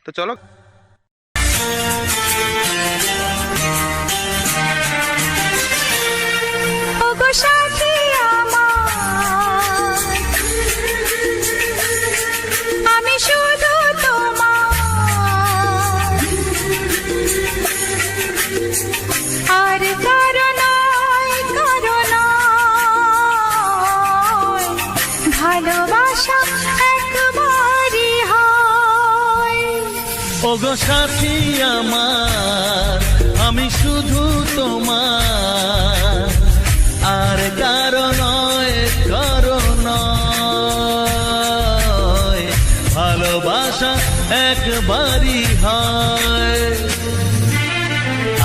তো চলো। আমি শুধু তোমার আর কারণ ভালোবাসা একবারই হয়। ওগো সাথী আমার, আমি শুধু তোমার আর কারণ ভালোবাসা একবারই হয়।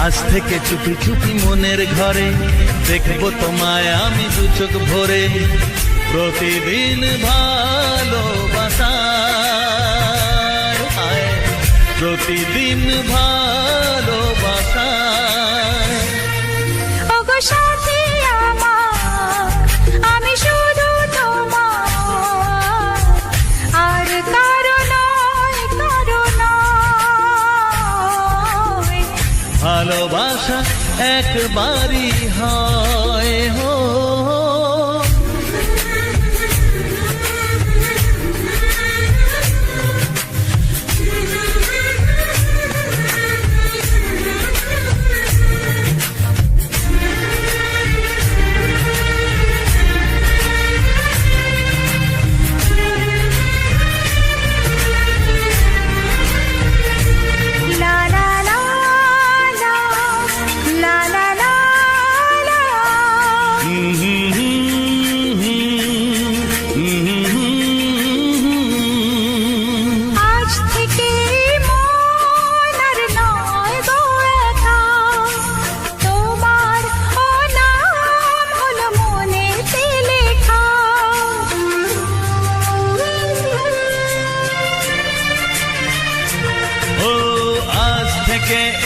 আজ থেকে চুপি চুপি মনের ঘরে দেখবো তোমায় আমি দু চোখ ভরে, প্রতিদিন ভালোবাসা, প্রতিদিন ভালোবাসা। ওগো সাথী আমার, আমি শুধু তোমার আর কারণ ভালোবাসা একবারই হয়। হো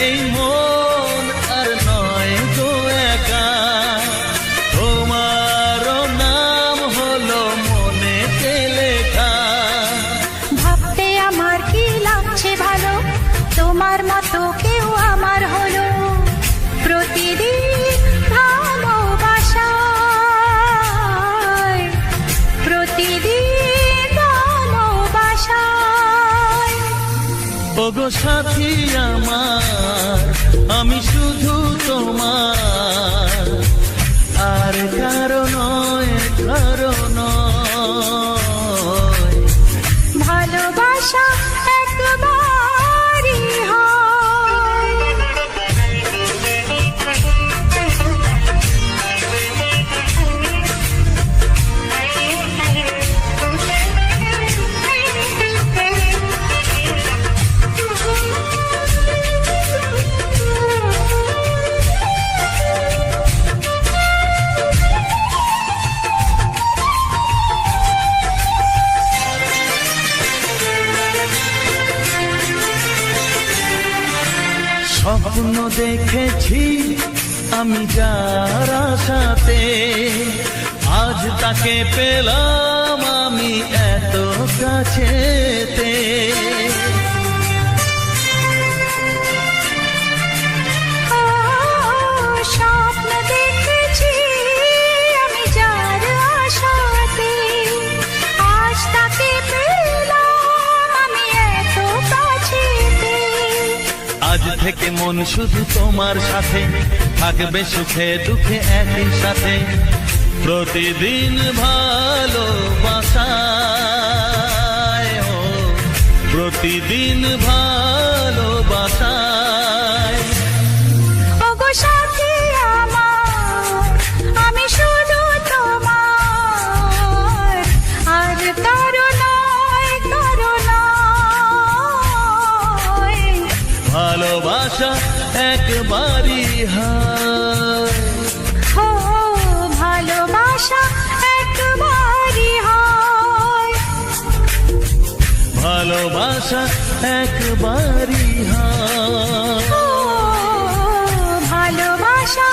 এই মন আর নয় গো একা, তোমার নাম হলো মনেতে লেখা। ভাবতে আমার কি লাগছে ভালো, তোমার মতো কেউ আমার হলো। প্রতিদিন ভালোবাসায়, প্রতিদিন ভালোবাসায়। ওগো সাথী আমার, আমি শুধু তোমার আর কারণ ভালোবাসা একবারই হয়। স্বপ্ন দেখেছি আমি যার সাথে, আজ তাকে পেলাম আমি এত কাছেতে। স্বপ্ন দেখেছি আমি যার আশাতে, আজ তাকে পেলাম আমি এত কাছেতে। আজ থেকে মন শুধু তোমার সাথে, থাকবে সুখে দুঃখে একই সাথে। প্রতিদিন ভালোবাসায়, প্রতিদিন ভালোবাসায়। ওগো সাথী আমার, আমি শুধু তোমার আর কারণ ভালোবাসা একবারই হয়। ও ভালোবাসা একবারই হয়। ভালোবাসা একবারই হয়। ও ভালোবাসা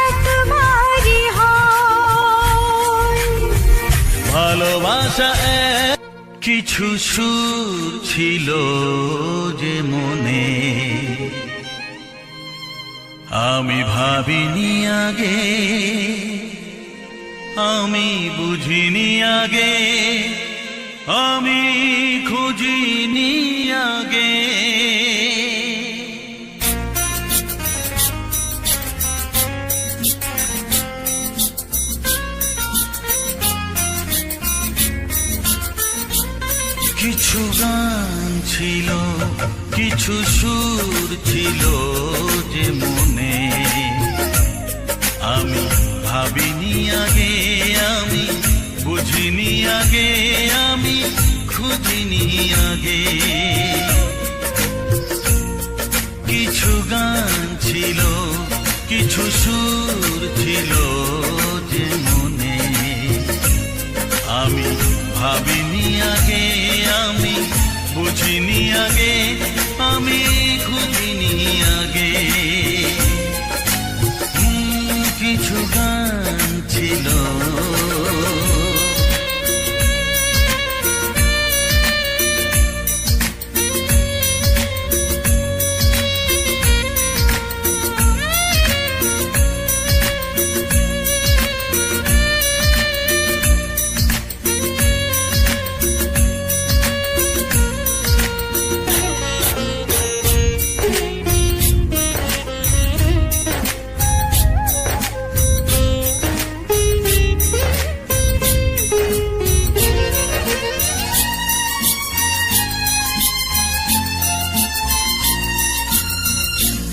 একবারই হয়। ভালোবাসা কিছু সুর ছিল যে আমি ভাবিনি আগে, আমি বুঝিনি আগে, আমি খুঁজিনি আগে। কিছু গান ছিল, কিছু সুর ছিল যে মনে, আমি ভাবিনি আগে, আমি বুঝিনি আগে, আমি খুঁজিনি আগে। কিছু গান ছিল, কিছু সুর ছিল যে মনে, আমি ভাবিনি আগে, আমি বুঝিনি আগে, আমি খুঁজিনি আগে। কিছু গান ছিল,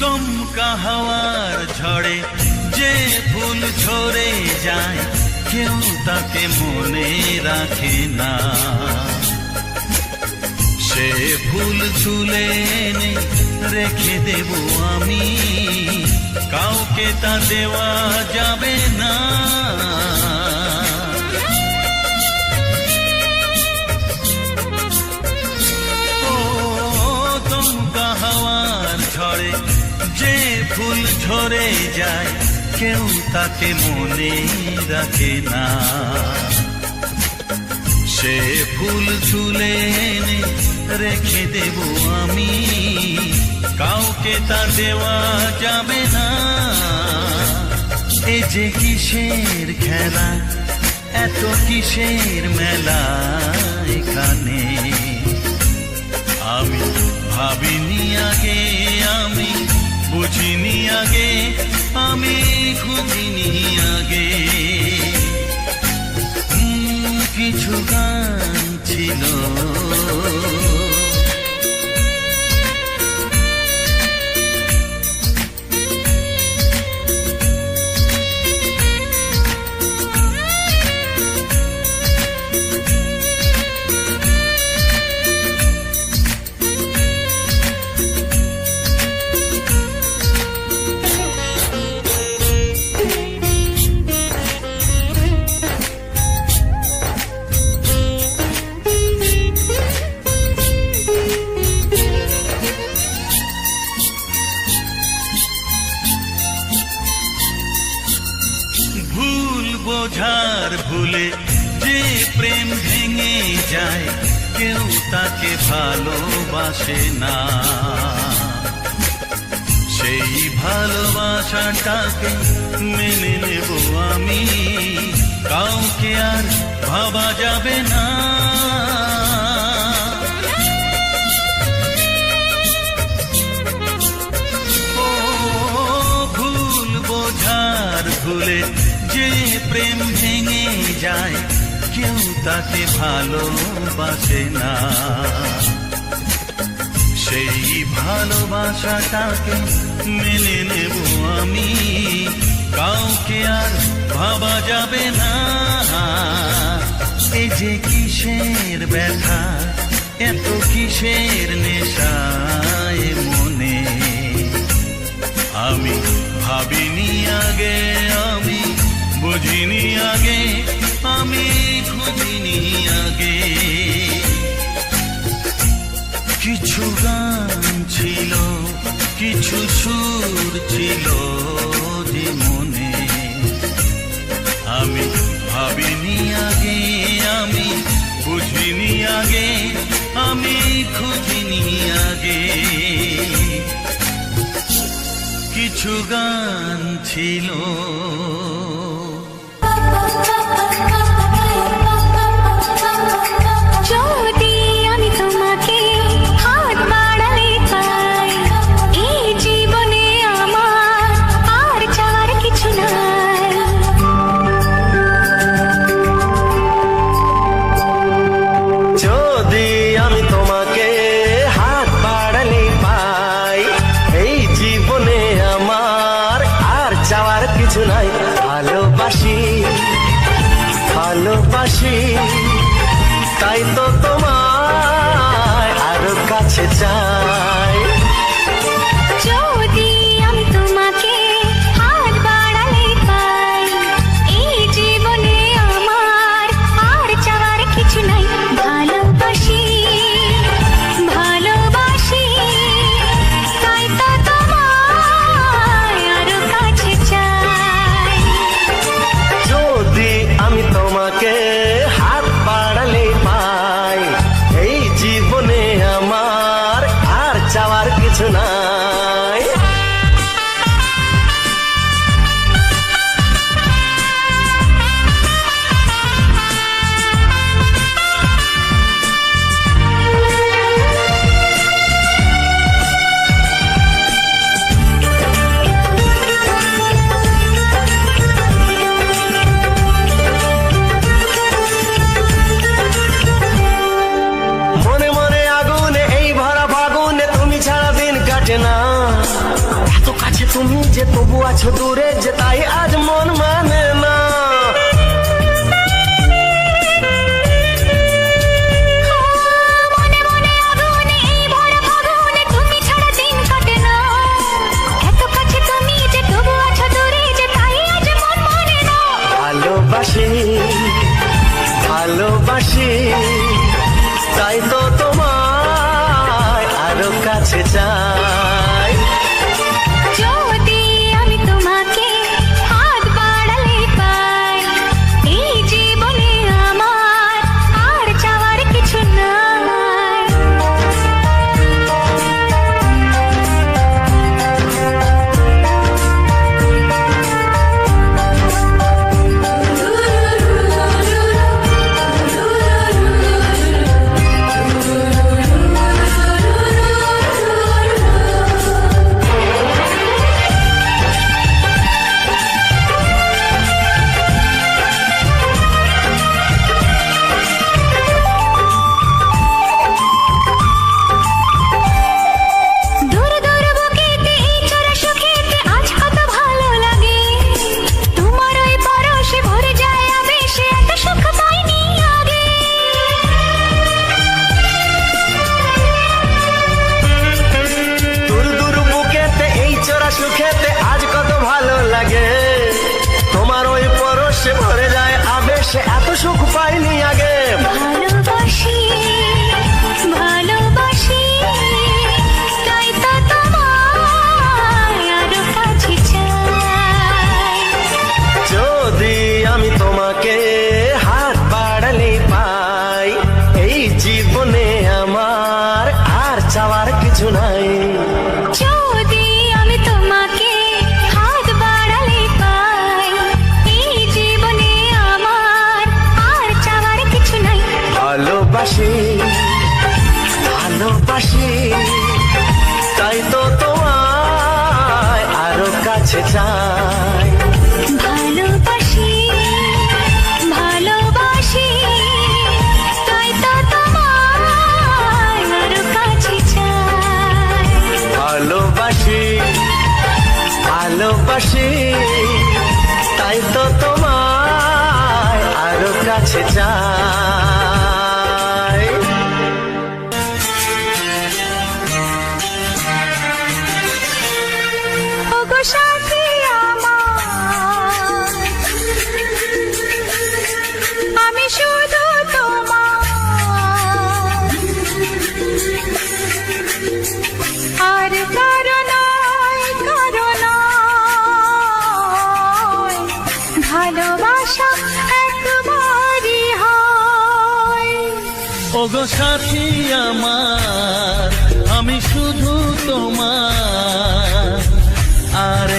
দমকা হাওয়ার ঝড়ে যে ফুল ঝরে যায়, কেউ তাকে মনে রাখে না। সে ফুল তুলে এনে রেখে দেব আমি, কাউকে তা দেওয়া যাবে না। ও দমকা হাওয়ার ঝড়ে যে ফুল ঝরে যায়, কেউ তাকে মনে রাখে না। সে ফুল তুলে এনে রেখে দেব আমি, কাউকে তা দেওয়া যাবে না। এ যে কিসের খেলা, এত কিসের মেলা এখানে, আমি ভাবিনি আগে, আমি বুঝিনি আগে, আমি খুঁজিনি আগে। কিছু গান ছিল, বোঝার ভুলে যে প্রেম ভেঙে যায়, কেউ তাকে ভালোবাসে না। সেই ভালোবাসাটাকে মেনে নেব আমি, কাউকে আর ভাবা যাবে না। ও ভুল বোঝার ভুলে যে প্রেম ভেঙে যায়, কেউ তাকে ভালোবাসে না। সেই ভালোবাসাটাকে মেনে নেব আমি, কাউকে আর ভাবা যাবে না। এই যে কিসের ব্যথা, এত কিসের নেশায় মনে, আমি ভাবিনি আগে, আমি বুঝিনি আগে, আমি খুঁজিনি আগে। কিছু গান ছিল, কিছু সুর ছিল যে মনে, আমি ভাবিনি আগে, আমি বুঝিনি আগে, আমি খুঁজিনি আগে। কিছু গান ছিল। যদি আমি তোমাকে হাত বাড়ালে পাই, এই জীবনে আমার আর চাওয়ার কিছু নাই। যদি আমি তোমাকে হাত বাড়ালে পাই, এই জীবনে আমার আর চাওয়ার কিছু নাই। ভালোবাসি ভালোবাসি, তাই তো তোমায় আরো কাছে চাই। যদি আমি তোমাকে হাত বাড়ালে পাই, এই জীবনে আমার আর চাওয়ার কিছু নাই। ভালোবাসি ভালোবাসি, তাই তো তোমায় আরো কাছে চাই। যদি আমি তোমাকে হাত বাড়ালে পাই, এই জীবনে আমার আর চাওয়ার কিছু নাই। মনে মনে আগুনে এই ভরা ফাগুনে তুমি ছাড়া দিন কাটে না। এত কাছে তুমি যে তবু আছো দূরে, যে তাই আজ মন মানে না। মনে মনে আগুনে এই ভরা ফাগুনে তুমি ছাড়া দিন কাটে না। এত কাছে তুমি যে তবু আছো দূরে, যে তাই আজ মন মানে না। ভালোবাসি ভালোবাসি, তাই তো তোমায় আরো কাছে চাই। যদি আমি তোমাকে হাত বাড়ালে পাই, এই জীবনে আমার আর চাওয়ার কিছু নাই। দূর দূর বুকেতে এই চোরা সুখেতে আজ কত ভালো লাগে। তোমার ওই পরশে ভরে যায় আবেশে, এত সুখ পাইনি আগে। দূর দূর বুকেতে এই চোরা সুখেতে আজ কত ভালো লাগে। তোমার ওই পরশে ভরে যায় আবেশে, এত সুখ পাইনি আগে। ভালোবাসি ভালোবাসি, তাই তো তোমায় আরো কাছে চাই। যদি আমি তোমাকে হাত বাড়ালে পাই, এই জীবনে আমার আর চাওয়ার কিছু নাই। যদি আমি তোমাকে হাত বাড়ালে পাই, এই জীবনে আমার আর চাওয়ার কিছু নাই। ভালোবাসি ভালোবাসি, তাই তো তোমায় আরো কাছে চাই। ভালোবাসি ভালোবাসি, তাই তো তোমায় আরো কাছে চাই। ভালোবাসি ভালোবাসি, তাই তো তোমায় আরো কাছে চাই। ওগো সাথী আমার, আমি শুধু তোমার, আর কারো নয় কারো নয়। ভালোবাসা একবারই হয়। ওগো সাথী আমার, আমি শুধু তোমার, আর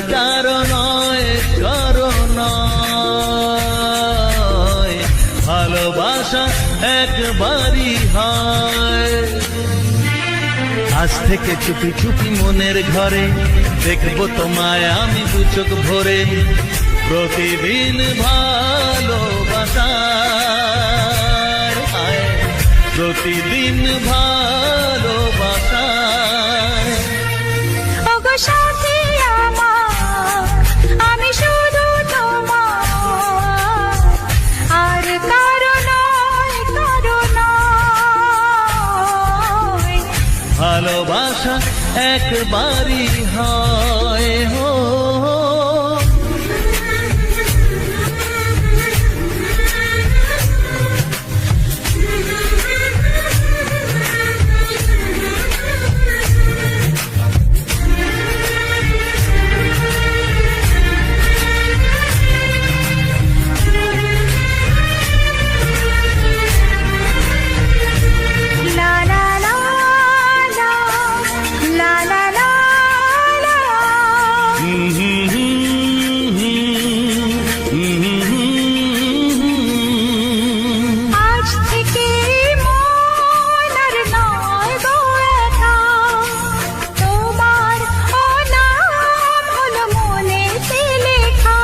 আজ থেকে চুপি চুপি মনের ঘরে দেখবো তোমায় আমি দু চোখ ভরে, প্রতিদিন ভালোবাসায়, হায়, প্রতিদিন ভালোবাসায়। ওগো সাথী আমার, আমি শুধু তোমার, আর কারো নয়, কারো নয়। ভালোবাসা একবারই হয় হো। লা লা লা লা, লা লা লা লা। আজ থেকে মন আর নয় গো একা, তোমার নাম হলো মনেতে লেখা।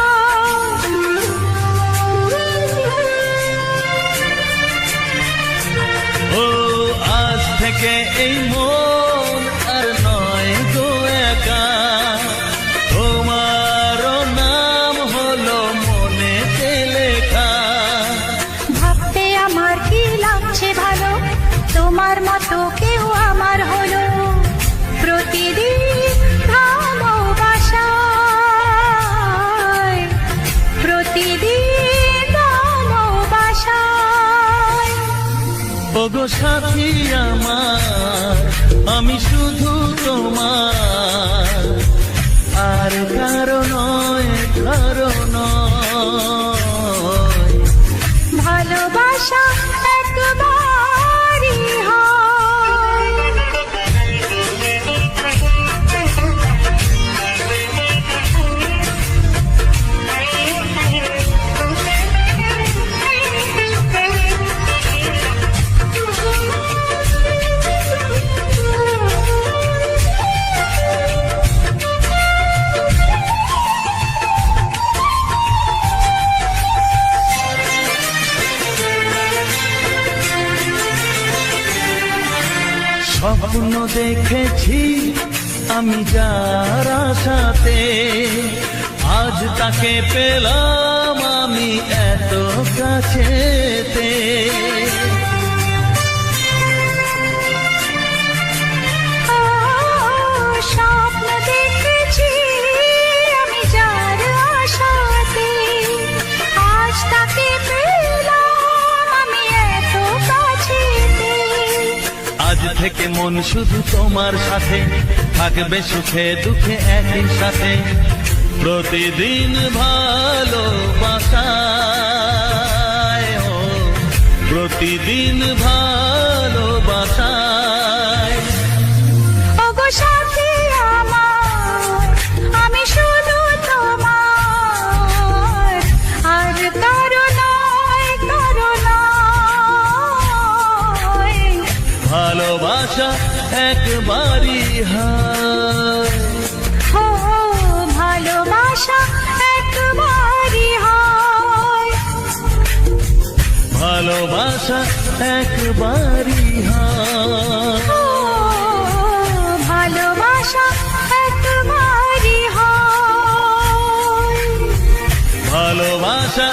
ও আজ থেকে এই মন আর নয় গো একা, তোমারও নাম হলো মনেতে লেখা। ভাবতে আমার কি লাগছে ভালো, তোমার মতো কেউ আমার হলো। প্রতিদিন ভালোবাসায়, প্রতিদিন ভালোবাসায়। ওগো সাথী আমার, আমি শুধু তোমার, আর কারো নয়, কারো নয়। ভালোবাসা একবারই হয়। স্বপ্ন দেখেছি আমি যার আশাতে, আজ তাকে পেলাম আমি এত কাছেতে। স্বপ্ন দেখেছি আমি যার আশাতে, আজ তাকে পেলাম আমি এত কাছেতে। আজ থেকে মন শুধু তোমার সাথে, থাকবে সুখে দুঃখে একই সাথে, প্রতিদিন ভালোবাসায়, ও প্রতিদিন ভালোবাসায়। ওগো সাথী আমার, আমি শুধু তোমার, আর কারো নয়, কারো নয়। ভালোবাসা একবারই হয়, ও ভালোবাসা একবারই হয়। ভালোবাসা একবারই হয়, ও ভালোবাসা একবারই হয়। ভালোবাসা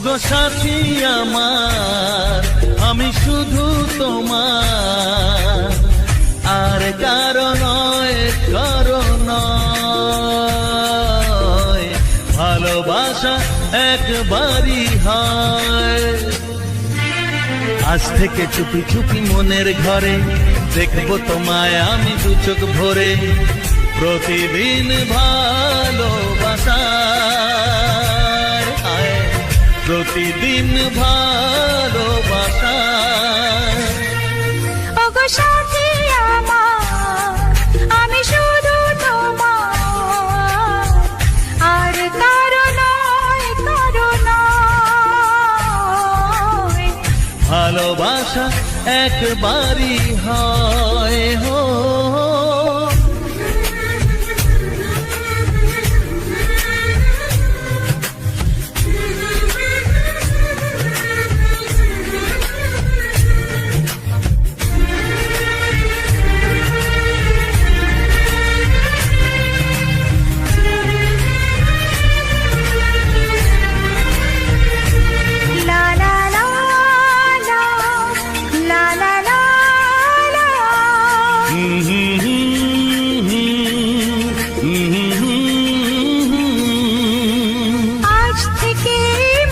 ওগো সাথী আমার, আমি শুধু তোমার, আর কারো নয়, কারো নয়। ভালোবাসা একবারই হয়। আজ থেকে চুপি চুপি মনের ঘরে দেখবো তোমায় আমি দু চোখ ভরে, প্রতিদিন ভালোবাসা, প্রতিদিন ভালোবাসা। ওগো সাথী আমার, আমি শুধু তোমার, আর কারো নয়, কারো নয়। ভালোবাসা একবারই হয় হো। লা লা লা লা, লা লা লা লা। আজ থেকে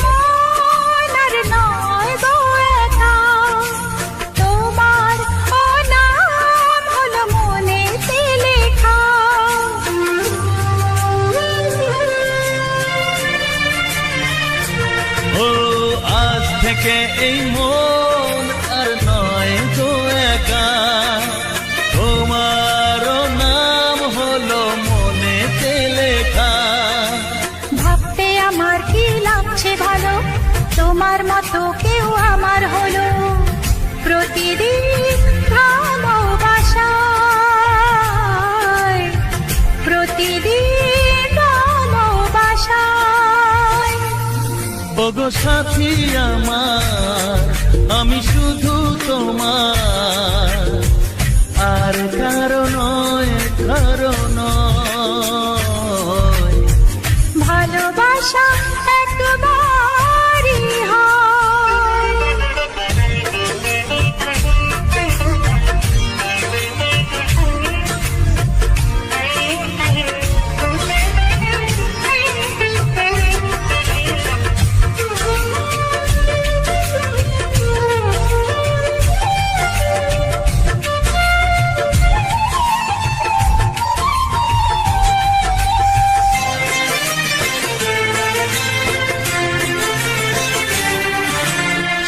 মন আর নয় গো একা, তোমার ও নাম হলো মনেতে লেখা। ও আজ থেকে এই মন আর নয় গো একা, তোমারও নাম হলো মনেতে লেখা। ভাবতে আমার কি লাগছে ভালো, তোমার মতো কেউ আমার হলো। প্রতিদিন ভালোবাসায়, প্রতিদিন ভালোবাসায়। ওগো সাথী আমার, আমি শুধু তোমার, আর কারো নয়, কারো নয়। ভালোবাসা একবারই হয়।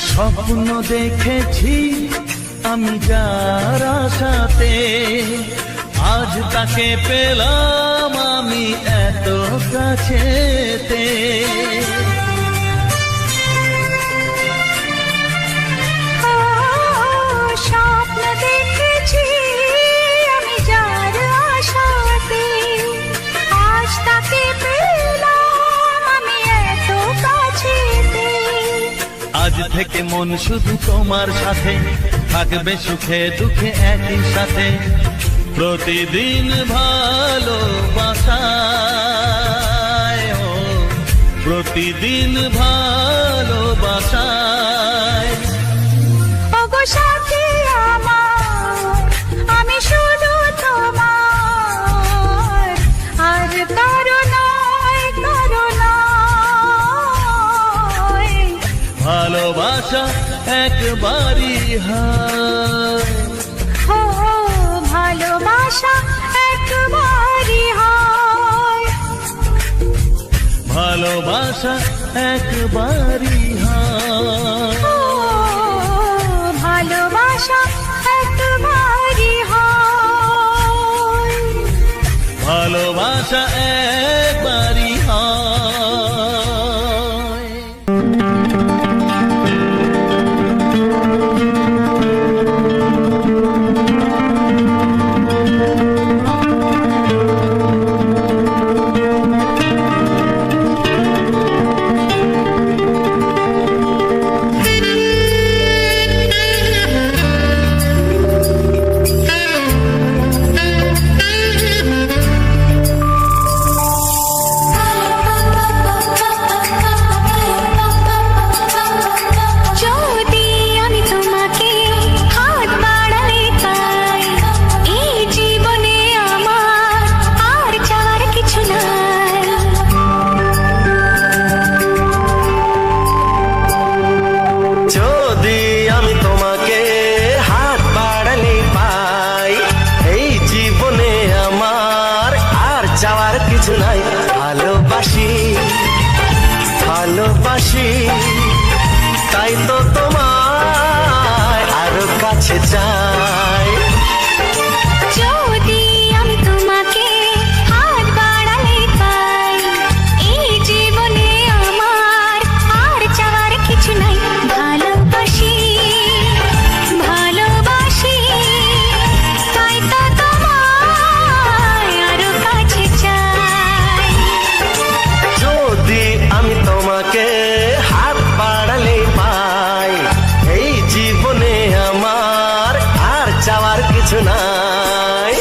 স্বপ্ন দেখেছি আমি যার আশাতে, আজ তাকে পেলাম আমি এত কাছেতে। স্বপ্ন দেখেছি আমি যার আশাতে, আজ তাকে পেলাম আমি এত কাছেতে। আজ থেকে মন শুধু তোমার সাথে, থাকবে সুখে দুঃখে একই সাথে। প্রতিদিন ভালোবাসায়, ও প্রতিদিন ভালোবাসায়। ওগো সাথী আমার, আমি শুধু তোমার, আর কারো নয়, কারো নয়। ভালোবাসা একবারই হয়। ও ভালোবাসা একবারই হয়। ভালোবাসা একবারই হয়। ও ভালোবাসা একবারই হয়। ভালোবাসা একবারই হয়। ভালোবাসি তাই তো তোমায় আরো কাছে চাই। যদি আমি তোমাকে হাত বাড়ালে পাই, এই জীবনে আমার আর চাওয়ার কিছু নাই। ভালোবাসি ভালোবাসি তাই তো তোমায় আরো কাছে চাই। যদি আমি তোমাকে হাত বাড়ালে পাই, এই জীবনে আমার আর চাওয়ার কিছু নাই।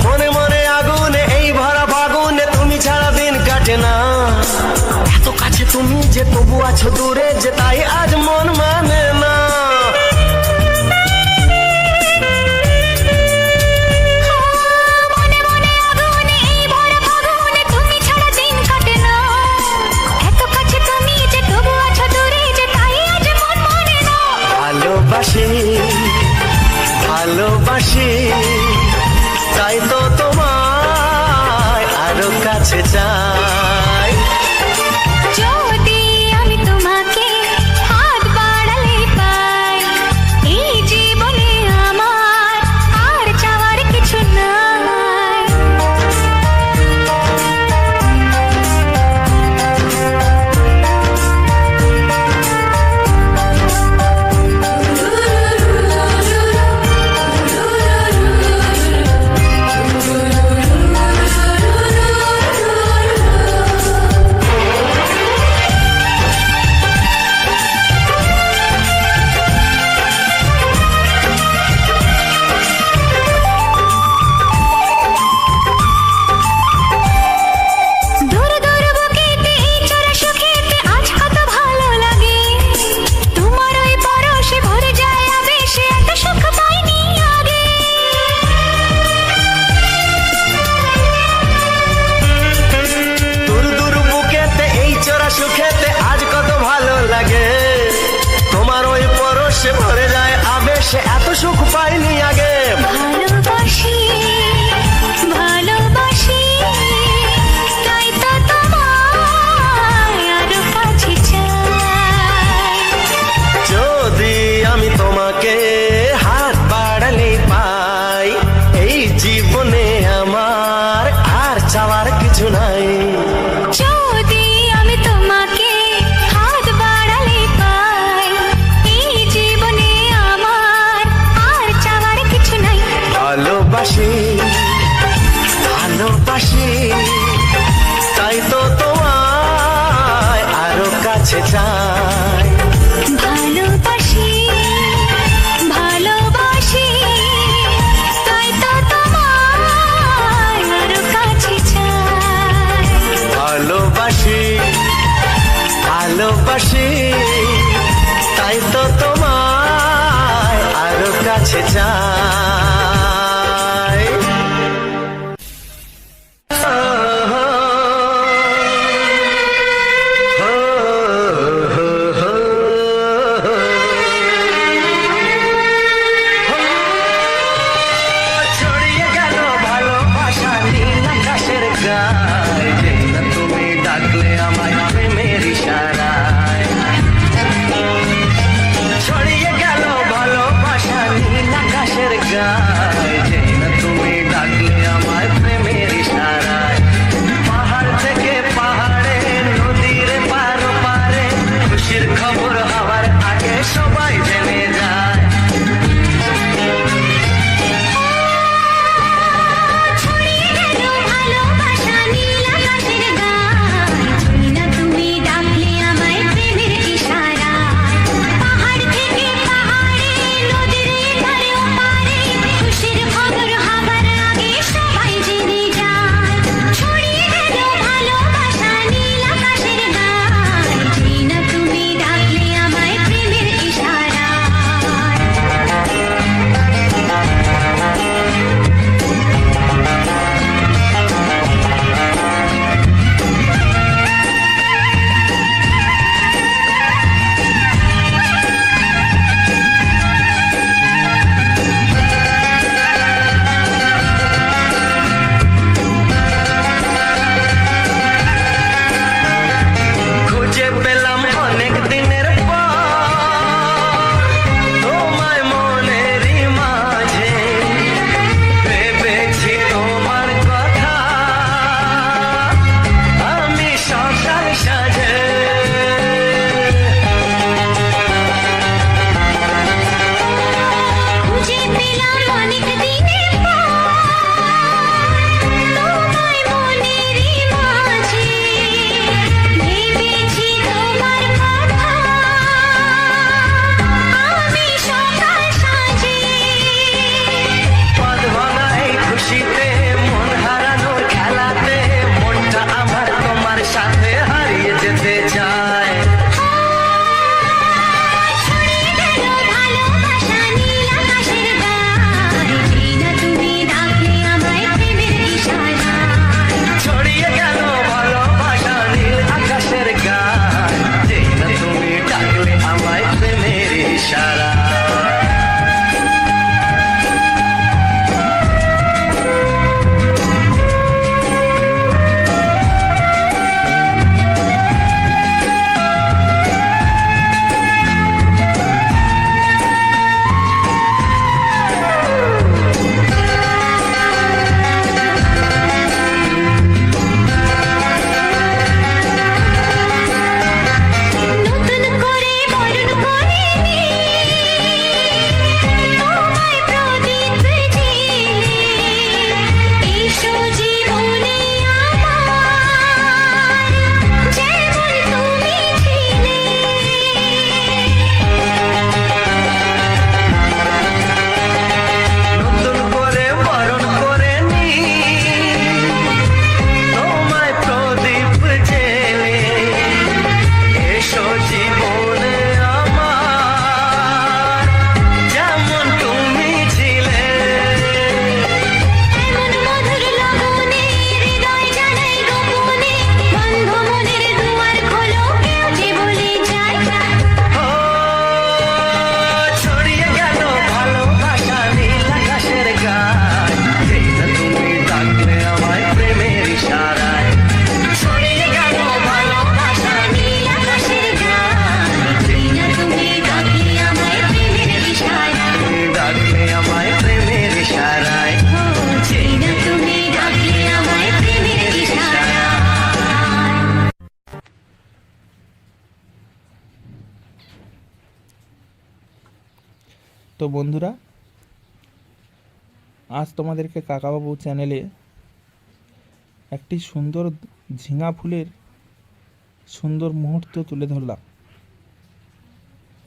মনে মনে আগুনে এই ভরা ফাগুনে তুমি ছাড়া দিন কাটে না। এত কাছে তুমি যে তবু আছো দূরে, যে তাই আজ মন মানে না। মনে মনে আগুনে এই ভরা ফাগুনে তুমি ছাড়া দিন কাটে না। এত কাছে তুমি যে তবু আছো দূরে, যে তাই আজ মন মানে না। ভালোবাসি ভালোবাসি তাই তো তোমায় আরো কাছে চাই। যদি আমি তোমাকে হাত বাড়ালে পাই, এই জীবনে আমার আর চাওয়ার কিছু নাই। দূর দূর বুকেতে এই চোরা সুখেতে আজ কত ভালো লাগে। তোমার ওই পরশে ভরে যায় আবেশে, এত সুখ পাইনি আগে। দূর দূর বুকেতে এই চোরা সুখেতে আজ কত ভালো লাগে। তোমার ওই পরশে ভরে যায় আবেশে, এত সুখ পাইনি আগে। ভালোবাসি ভালোবাসি তাই তো তোমায় আরো কাছে চাই। যদি আমি তোমাকে হাত বাড়ালে পাই, এই জীবনে আমার আর চাওয়ার কিছু নাই। যদি আমি তোমাকে হাত বাড়ালে পাই, এই জীবনে আমার আর চাওয়ার কিছু নাই। ভালোবাসি ভালোবাসি তাই তো তোমায় আরো কাছে চাই। ভালোবাসি ভালোবাসি তাই তো তোমায় আরো কাছে চাই। ভালোবাসি ভালোবাসি তাই তো তোমায় আরো কাছে চাই। ছড়িয়ে গেল ভালোবাসা নীল আকাশের গায়ে, যেই না তুমি ডাকলে আমায় প্রেমের ইশারায়। ছড়িয়ে গেল ভালোবাসা নীল আকাশের গায়ে, তো বন্ধুরা, আজ তোমাদেরকে কাকাবাবু চ্যানেলে একটি সুন্দর ঝিঙা ফুলের সুন্দর মুহূর্ত তুলে ধরলাম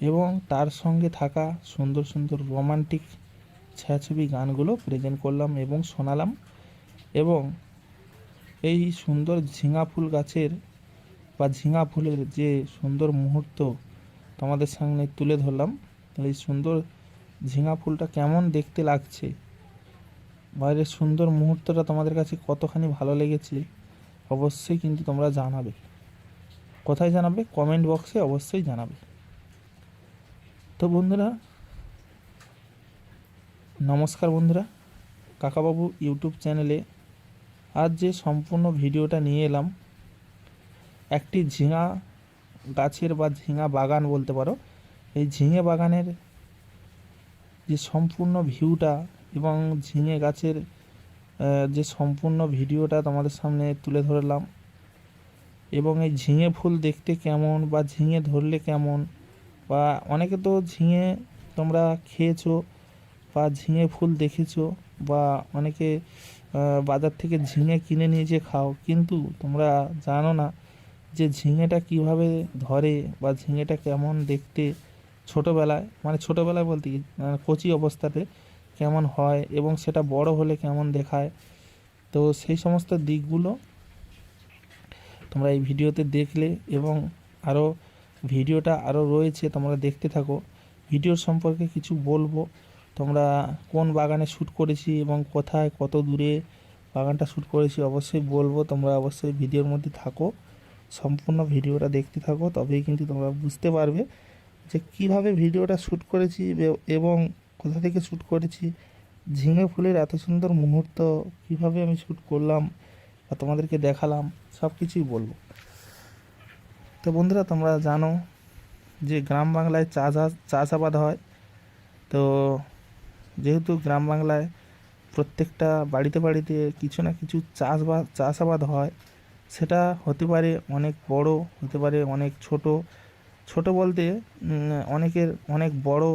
এবং তার সঙ্গে থাকা সুন্দর সুন্দর রোমান্টিক ছায়াছবি গানগুলো প্রেজেন্ট করলাম এবং শোনালাম। এবং এই সুন্দর ঝিঙা ফুল গাছের বা ঝিঙা ফুলের যে সুন্দর মুহূর্ত তোমাদের সামনে তুলে ধরলাম, এই সুন্দর ঝিঙা ফুলটা কেমন দেখতে লাগছে, বাইরের সুন্দর মুহূর্তটা তোমাদের কাছে কতখানি ভালো লেগেছে অবশ্যই কিন্তু তোমরা জানাবে। কোথায় জানাবে? কমেন্ট বক্সে অবশ্যই জানাবে। তো বন্ধুরা, নমস্কার বন্ধুরা, কাকাবাবু ইউটিউব চ্যানেলে আজ যে সম্পূর্ণ ভিডিওটা নিয়ে এলাম, একটি ঝিঙা গাছের বা ঝিঙা বাগান বলতে পারো, এই ঝিঙে বাগানের যে সম্পূর্ণ ভিউটা এবং ঝিঙে গাছের যে সম্পূর্ণ ভিডিওটা তোমাদের সামনে তুলে ধরলাম। এবং এই ঝিঙে ফুল দেখতে কেমন বা ঝিঙে ধরলে কেমন, বা অনেকে তো ঝিঙে তোমরা খেয়েছো বা ঝিঙে ফুল দেখেছো, বা অনেকে বাজার থেকে ঝিঙে কিনে নিয়ে যে খাও, কিন্তু তোমরা জানো না যে ঝিঙেটা কিভাবে ধরে বা ঝিঙেটা কেমন দেখতে ছোটোবেলায়, মানে ছোটোবেলায় বলতে কি কচি অবস্থাতে কেমন হয় এবং সেটা বড় হলে কেমন দেখায়। তো সেই সমস্ত দিকগুলো তোমরা এই ভিডিওতে দেখলে, এবং আরও ভিডিওটা আরও রয়েছে, তোমরা দেখতে থাকো। ভিডিওর সম্পর্কে কিছু বলবো, তোমরা কোন বাগানে শ্যুট করেছি এবং কোথায় কত দূরে বাগানটা শ্যুট করেছি অবশ্যই বলবো। তোমরা অবশ্যই ভিডিওর মধ্যে থাকো, সম্পূর্ণ ভিডিওটা দেখতে থাকো, তবেই কিন্তু তোমরা বুঝতে পারবে যে কীভাবে ভিডিওটা শ্যুট করেছি এবং কোথা থেকে শ্যুট করেছি। ঝিঙে ফুলের এত সুন্দর মুহূর্ত কীভাবে আমি শ্যুট করলাম বা তোমাদেরকে দেখালাম, সব কিছুই বলবো। তো বন্ধুরা, তোমরা জানো যে গ্রাম বাংলায় চাষাবাদ হয়। তো যেহেতু গ্রাম বাংলায় প্রত্যেকটা বাড়িতে বাড়িতে কিছু না কিছু চাষাবাদ হয়, সেটা হতে পারে অনেক বড়, হতে পারে অনেক ছোট। ছোট বলতে অনেকের অনেক বড়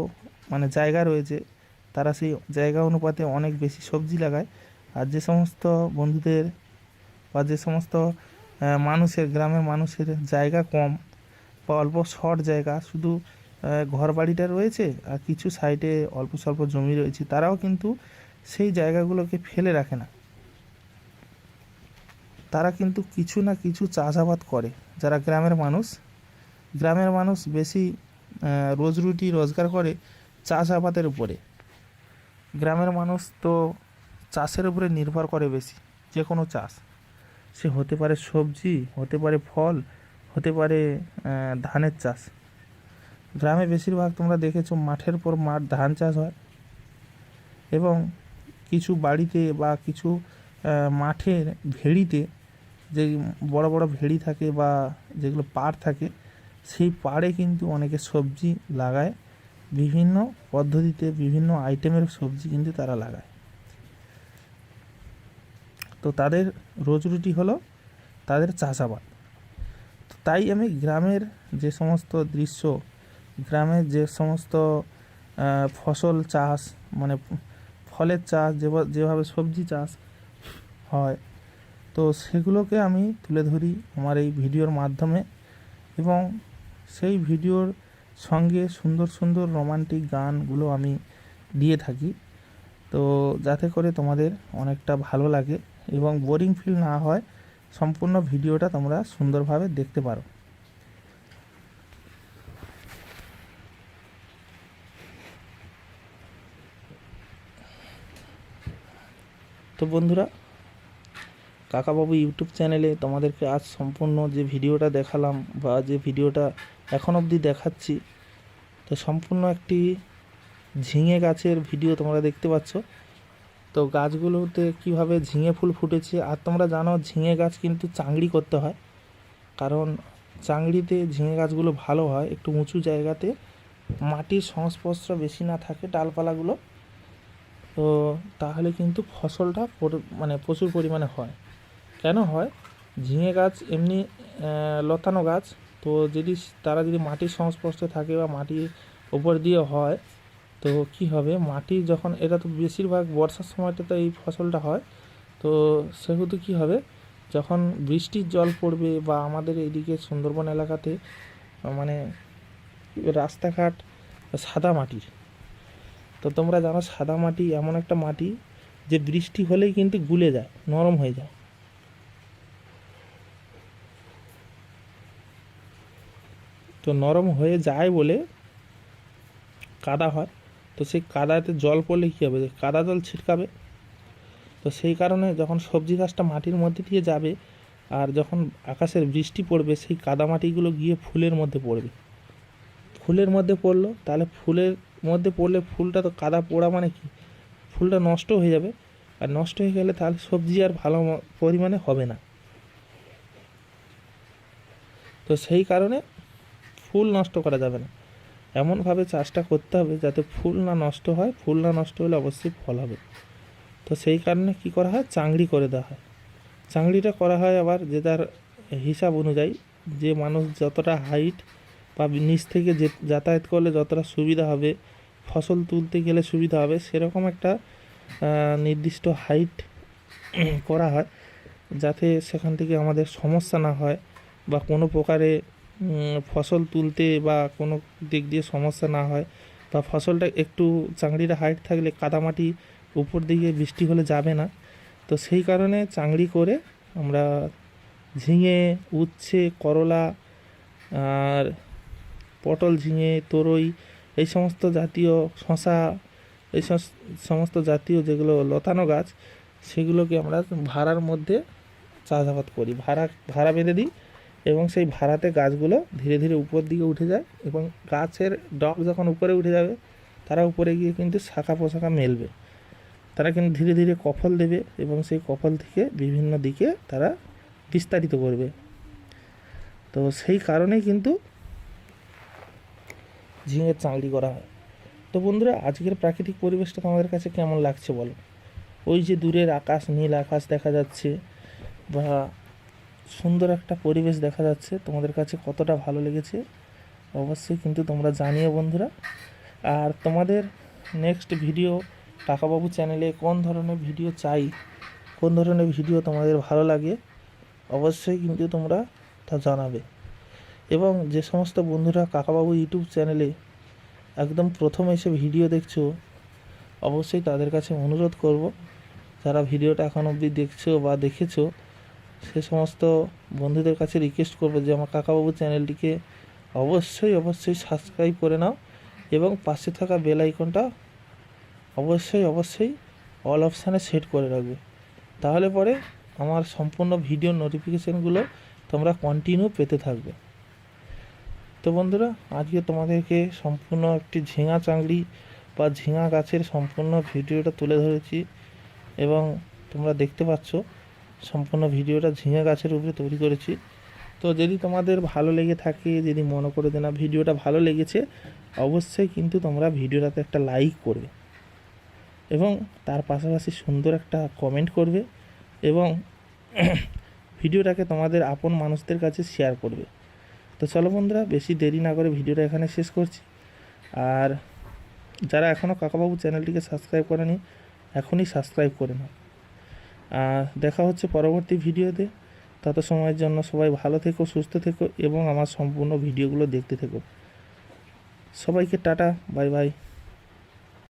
মানে জায়গা রয়েছে, তারা সেই জায়গা অনুপাতে অনেক বেশি সবজি লাগায়। আর যে সমস্ত বন্ধুদের বা যে সমস্ত মানুষের, গ্রামের মানুষের জায়গা কম বা অল্প শর্ট জায়গা, শুধু ঘর বাড়িটা রয়েছে আর কিছু সাইডে অল্প স্বল্প জমি রয়েছে, তারাও কিন্তু সেই জায়গাগুলোকে ফেলে রাখে না। তারা কিন্তু কিছু না কিছু চাষাবাদ করে। যারা গ্রামের মানুষ বেশি রোজরুটি রোজগার করে চাষাবাদের উপরে। গ্রামের মানুষ তো চাষের উপরে নির্ভর করে বেশি। যে কোনো চাষ, সে হতে পারে সবজি, হতে পারে ফল, হতে পারে ধানের চাষ। গ্রামে বেশিরভাগ তোমরা দেখেছো মাঠের পর মাঠ ধান চাষ হয়, এবং কিছু বাড়িতে বা কিছু মাঠের ভেড়িতে, যে বড় বড় ভেড়ি থাকে বা যেগুলো পাড় থাকে, সেই পাড়ে কিন্তু অনেকে সবজি লাগায়। বিভিন্ন পদ্ধতিতে বিভিন্ন আইটেমের সবজি কিন্তু তারা লাগায়। তো তাদের রোজরুটি হলো তাদের চাষাবাদ। তো তাই আমি গ্রামের যে সমস্ত দৃশ্য, গ্রামের যে সমস্ত ফসল চাষ, মানে ফলের চাষ, যেভাবে সবজি চাষ হয়, তো সেগুলোকে আমি তুলে ধরি আমার এই ভিডিওর মাধ্যমে। এবং সেই ভিডিওর সঙ্গে সুন্দর সুন্দর রোমান্টিক গানগুলো আমি দিয়ে থাকি, তো যাতে করে তোমাদের অনেকটা ভালো লাগে এবং বোরিং ফিল না হয়, সম্পূর্ণ ভিডিওটা তোমরা সুন্দরভাবে দেখতে পারো। তো বন্ধুরা, কাকাবাবু ইউটিউব চ্যানেলে তোমাদেরকে আজ সম্পূর্ণ যে ভিডিওটা দেখালাম বা যে ভিডিওটা এখন অবধি দেখাচ্ছি, তো সম্পূর্ণ একটি ঝিঙে গাছের ভিডিও তোমরা দেখতে পাচ্ছ। তো গাছগুলোতে কিভাবে ঝিঙে ফুল ফুটেছে। আর তোমরা জানো ঝিঙে গাছ কিন্তু চাংড়ি করতে হয়, কারণ চাংড়িতে ঝিঙে গাছগুলো ভালো হয় একটু উঁচু জায়গাতে, মাটির সংস্পর্শ বেশি না থাকে ডালপালাগুলো, তো তাহলে কিন্তু ফসলটা মানে প্রচুর পরিমাণে হয়। কেন হয়? ঝিঙে গাছ এমনি লতানো গাছ, তো যদি তারা যদি মাটির সংস্পর্শে থাকে বা মাটির ওপর দিয়ে হয়, তো কি হবে, মাটি যখন, এটা তো বেশিরভাগ বর্ষার সময়টা তো এই ফসলটা হয়, তো সেহেতু কি হবে, যখন বৃষ্টির জল পড়বে বা আমাদের এইদিকে সুন্দরবন এলাকাতে মানে রাস্তাঘাট সাদা মাটির, তো তোমরা জানো সাদা মাটি এমন একটা মাটি যে বৃষ্টি হলেই কিন্তু গুলে যায়, নরম হয়ে যায়। তো নরম হয়ে যায় বলে কাদা হয়, তো সেই কাদাতে জল পড়লে কী হবে, কাদা জল ছিটকাবে। তো সেই কারণে যখন সবজি গাছটা মাটির মধ্যে দিয়ে যাবে আর যখন আকাশের বৃষ্টি পড়বে, সেই কাদামাটিগুলো গিয়ে ফুলের মধ্যে পড়বে। ফুলের মধ্যে পড়লো, তাহলে ফুলের মধ্যে পড়লে ফুলটা তো কাদা পোড়া মানে কি, ফুলটা নষ্ট হয়ে যাবে, আর নষ্ট হয়ে গেলে তাহলে সবজি আর ভালো পরিমাণে হবে না। তো সেই কারণে ফুল নষ্ট করা যাবে না, এমনভাবে চাষটা করতে হবে যাতে ফুল না নষ্ট হয়, ফুল না নষ্ট হলে অবশ্যই ফল হবে। তো সেই কারণে কি করা হয়, চাংড়ি করে দেওয়া হয়। চাংড়িটা করা হয় আবার যে তার হিসাব অনুযায়ী, যে মানুষ যতটা হাইট বা নিচ থেকে যে যাতায়াত করলে যতটা সুবিধা হবে, ফসল তুলতে গেলে সুবিধা হবে, সেরকম একটা নির্দিষ্ট হাইট করা হয়, যাতে সেখান থেকে আমাদের সমস্যা না হয় বা কোনো প্রকারে ফসল তুলতে বা কোনো দিক দিয়ে সমস্যা না হয়, বা ফসলটা একটু চাংড়িটা হাইট থাকলে কাদামাটি উপর দিকে বৃষ্টি হলে যাবে না। তো সেই কারণে চাংড়ি করে আমরা ঝিঙে, উচ্ছে, করলা আর পটল, ঝিঙে, তরই, এই সমস্ত জাতীয়, শশা, এই সমস্ত জাতীয় যেগুলো লতানো গাছ, সেগুলোকে আমরা ভাড়ার মধ্যে চাষাবাদ করি, ভাড়া বেঁধে দিই, এবং সেই ভাড়াতে গাছগুলো ধীরে ধীরে উপর দিকে উঠে যায়, এবং গাছের ডগ যখন উপরে উঠে যাবে, তারা উপরে গিয়ে কিন্তু শাখা পোশাখা মেলবে, তারা কিন্তু ধীরে ধীরে কফল দেবে, এবং সেই কফল থেকে বিভিন্ন দিকে তারা বিস্তারিত করবে। তো সেই কারণেই কিন্তু ঝিঙের চাংড়ি করা হয়। তো বন্ধুরা, আজকের প্রাকৃতিক পরিবেশটা তোমাদের কাছে কেমন লাগছে বলো? ওই যে দূরের আকাশ, নীল আকাশ দেখা যাচ্ছে, বা সুন্দর একটা পরিবেশ দেখা যাচ্ছে, তোমাদের কাছে কতটা ভালো লেগেছে অবশ্যই কিন্তু তোমরা জানিও বন্ধুরা। আর তোমাদের নেক্সট ভিডিও কাকাবাবু চ্যানেলে কোন ধরনের ভিডিও চাই, কোন ধরনের ভিডিও তোমাদের ভালো লাগে, অবশ্যই কিন্তু তোমরা তা জানাবে। এবং যে সমস্ত বন্ধুরা কাকাবাবু ইউটিউব চ্যানেলে একদম প্রথম এসে ভিডিও দেখছো, অবশ্যই তাদের কাছে অনুরোধ করব, যারা ভিডিওটা এখন অবধি দেখছো বা দেখেছো, সে সমস্ত বন্ধুদের কাছে রিকোয়েস্ট করবো যে আমার কাকাবাবু চ্যানেলটিকে অবশ্যই সাবস্ক্রাইব করে নাও, এবং পাশে থাকা বেল আইকনটা অবশ্যই অল অপশানে সেট করে রাখবে, তাহলে পরে আমার সম্পূর্ণ ভিডিও নোটিফিকেশানগুলো তোমরা কন্টিনিউ পেতে থাকবে। তো বন্ধুরা, আজকে তোমাদেরকে সম্পূর্ণ একটি ঝিঙা চাংড়ি বা ঝিঙা গাছের সম্পূর্ণ ভিডিওটা তুলে ধরেছি, এবং তোমরা দেখতে পাচ্ছ সম্পূর্ণ ভিডিওটা ঝিঙা গাছের উপরে তৈরি করেছি। তো যদি তোমাদের ভালো লেগে থাকে, যদি মনে করে যে না ভিডিওটা ভালো লেগেছে, অবশ্যই কিন্তু তোমরা ভিডিওটাতে একটা লাইক করবে, এবং তার পাশাপাশি সুন্দর একটা কমেন্ট করবে, এবং ভিডিওটাকে তোমাদের আপন মানুষদের কাছে শেয়ার করবে। তো চলো বন্ধুরা, বেশি দেরি না করে ভিডিওটা এখানে শেষ করছি। আর যারা এখনও কাকাবাবু চ্যানেলটিকে সাবস্ক্রাইব করেনি, এখনই সাবস্ক্রাইব করে নাও। দেখা হচ্ছে পরবর্তী ভিডিওতে। তত সময়ের জন্য সবাই ভালো থেকো, সুস্থ থেকো, এবং আমার সম্পূর্ণ ভিডিওগুলো দেখতে থেকো। সবাইকে টাটা, বাই বাই।